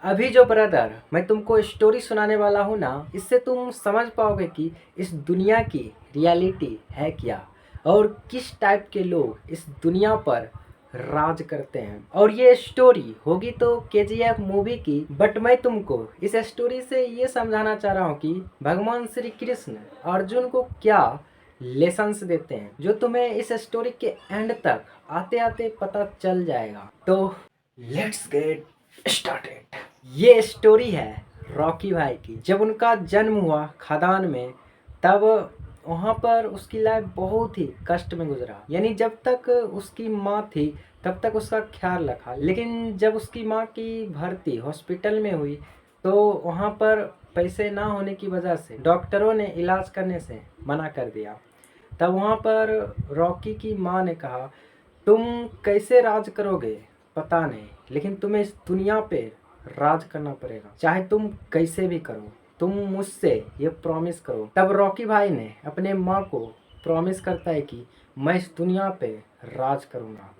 अभी जो ब्रदर मैं तुमको स्टोरी सुनाने वाला हूँ ना, इससे तुम समझ पाओगे कि इस दुनिया की रियलिटी है क्या और किस टाइप के लोग इस दुनिया पर राज करते हैं। और ये स्टोरी होगी तो केजीएफ मूवी की, बट मैं तुमको इस स्टोरी से ये समझाना चाह रहा हूँ कि भगवान श्री कृष्ण अर्जुन को क्या लेसन्स देते हैं, जो तुम्हें इस स्टोरी के एंड तक आते आते पता चल जाएगा। तो लेट्स गेट स्टार्टेड। ये स्टोरी है रॉकी भाई की। जब उनका जन्म हुआ खदान में, तब वहाँ पर उसकी लाइफ बहुत ही कष्ट में गुजरा। यानी जब तक उसकी माँ थी तब तक उसका ख्याल रखा, लेकिन जब उसकी माँ की भर्ती हॉस्पिटल में हुई तो वहाँ पर पैसे ना होने की वजह से डॉक्टरों ने इलाज करने से मना कर दिया। तब वहाँ पर रॉकी की माँ ने कहा, तुम कैसे राज करोगे पता नहीं, लेकिन तुम्हें इस दुनिया पे राज करना पड़ेगा, चाहे तुम कैसे भी करो, तुम मुझसे ये प्रॉमिस करो। तब रॉकी भाई ने अपने माँ को प्रॉमिस करता है कि मैं इस दुनिया पे राज करूँगा।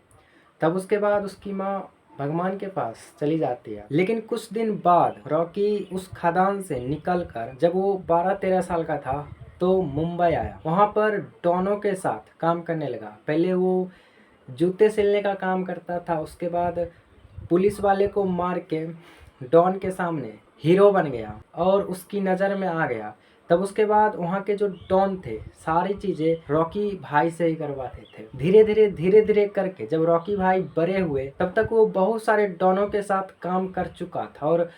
तब उसके बाद उसकी माँ भगवान के पास चली जाती है। लेकिन कुछ दिन बाद रॉकी उस खदान से निकलकर, जब वो 12-13 साल का था, तो मुंबई आया। वहाँ पर डॉनों के साथ काम करने लगा। पहले वो जूते सिलने का काम करता था, उसके बाद पुलिस वाले को मार के डॉन के सामने हीरो बन गया और उसकी नज़र में आ गया। तब उसके बाद वहाँ के जो डॉन थे, सारी चीज़ें रॉकी भाई से ही करवाते थे। धीरे धीरे करके जब रॉकी भाई बड़े हुए, तब तक वो बहुत सारे डॉनों के साथ काम कर चुका था और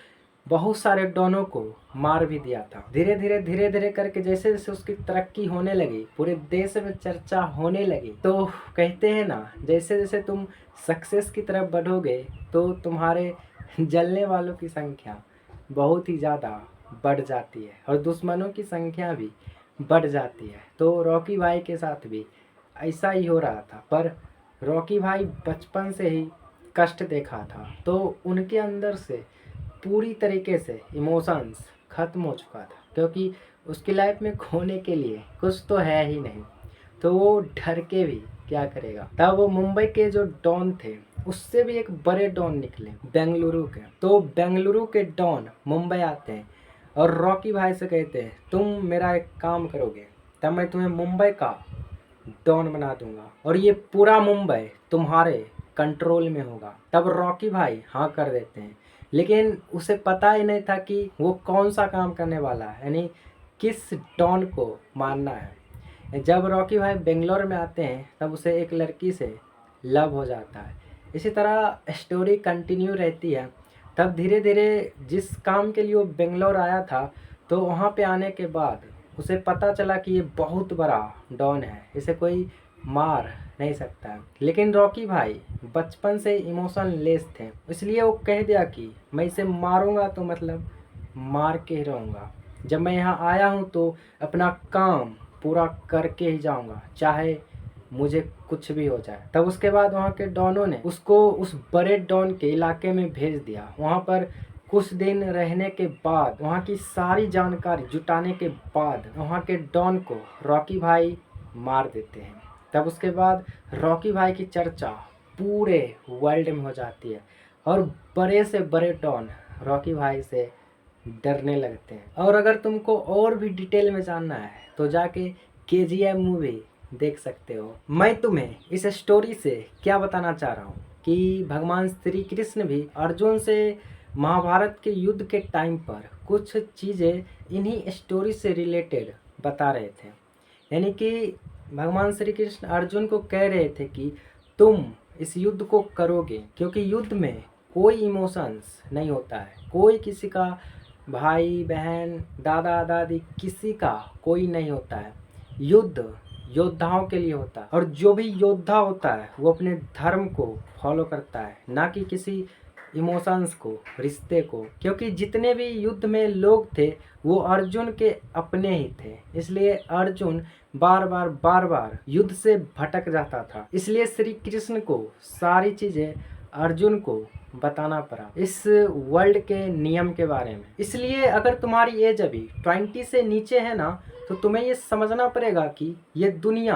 बहुत सारे डॉनों को मार भी दिया था। धीरे धीरे करके जैसे जैसे उसकी तरक्की होने लगी, पूरे देश में चर्चा होने लगी, तो कहते हैं ना, जैसे जैसे तुम सक्सेस की तरफ बढ़ोगे तो तुम्हारे जलने वालों की संख्या बहुत ही ज़्यादा बढ़ जाती है और दुश्मनों की संख्या भी बढ़ जाती है। तो रॉकी भाई के साथ भी ऐसा ही हो रहा था। पर रॉकी भाई बचपन से ही कष्ट देखा था, तो उनके अंदर से पूरी तरीके से इमोशंस ख़त्म हो चुका था, क्योंकि उसकी लाइफ में खोने के लिए कुछ तो है ही नहीं। तो वो डर के भी क्या करेगा। तब वो मुंबई के जो डॉन थे, उससे भी एक बड़े डॉन निकले बेंगलुरु के। तो बेंगलुरु के डॉन मुंबई आते हैं और रॉकी भाई से कहते हैं, तुम मेरा एक काम करोगे तब मैं तुम्हें मुंबई का डॉन बना दूंगा और ये पूरा मुंबई तुम्हारे कंट्रोल में होगा। तब रॉकी भाई हाँ कर देते हैं, लेकिन उसे पता ही नहीं था कि वो कौन सा काम करने वाला है, यानी किस डॉन को मारना है। जब रॉकी भाई बेंगलोर में आते हैं, तब उसे एक लड़की से लव हो जाता है। इसी तरह स्टोरी कंटिन्यू रहती है। तब धीरे धीरे जिस काम के लिए वो बेंगलोर आया था, तो वहाँ पे आने के बाद उसे पता चला कि ये बहुत बड़ा डॉन है, इसे कोई मार नहीं सकता है। लेकिन रॉकी भाई बचपन से इमोशन लेस थे, इसलिए वो कह दिया कि मैं इसे मारूंगा तो मतलब मार के ही रहूँगा। जब मैं यहाँ आया हूँ तो अपना काम पूरा करके ही जाऊँगा, चाहे मुझे कुछ भी हो जाए। तब उसके बाद वहाँ के डॉनों ने उसको उस बड़े डॉन के इलाके में भेज दिया। वहाँ पर कुछ दिन रहने के बाद, वहाँ की सारी जानकारी जुटाने के बाद, वहाँ के डॉन को रॉकी भाई मार देते हैं। तब उसके बाद रॉकी भाई की चर्चा पूरे वर्ल्ड में हो जाती है और बड़े से बड़े डॉन रॉकी भाई से डरने लगते हैं। और अगर तुमको और भी डिटेल में जानना है तो जाके केजीएफ मूवी देख सकते हो। मैं तुम्हें इस स्टोरी से क्या बताना चाह रहा हूँ कि भगवान श्री कृष्ण भी अर्जुन से महाभारत के युद्ध के टाइम पर कुछ चीज़ें इन्हीं स्टोरी से रिलेटेड बता रहे थे। यानी कि भगवान श्री कृष्ण अर्जुन को कह रहे थे कि तुम इस युद्ध को करोगे, क्योंकि युद्ध में कोई इमोशंस नहीं होता है, कोई किसी का भाई बहन दादा दादी किसी का कोई नहीं होता है। युद्ध योद्धाओं के लिए होता है और जो भी योद्धा होता है वो अपने धर्म को फॉलो करता है, ना कि किसी इमोशंस को, रिश्ते को। क्योंकि जितने भी युद्ध में लोग थे वो अर्जुन के अपने ही थे, इसलिए अर्जुन बार बार युद्ध से भटक जाता था। इसलिए श्री कृष्ण को सारी चीज़ें अर्जुन को बताना पड़ा इस वर्ल्ड के नियम के बारे में। इसलिए अगर तुम्हारी एज अभी 20 से नीचे है ना, तो तुम्हें ये समझना पड़ेगा कि ये दुनिया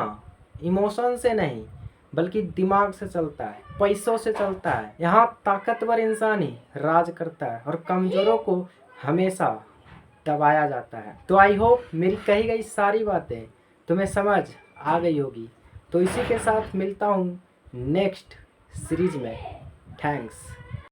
इमोशन से नहीं बल्कि दिमाग से चलता है, पैसों से चलता है। यहाँ ताकतवर इंसान ही राज करता है और कमज़ोरों को हमेशा दबाया जाता है। तो आई होप मेरी कही गई सारी बातें तुम्हें समझ आ गई होगी। तो इसी के साथ मिलता हूँ नेक्स्ट सीरीज में। थैंक्स।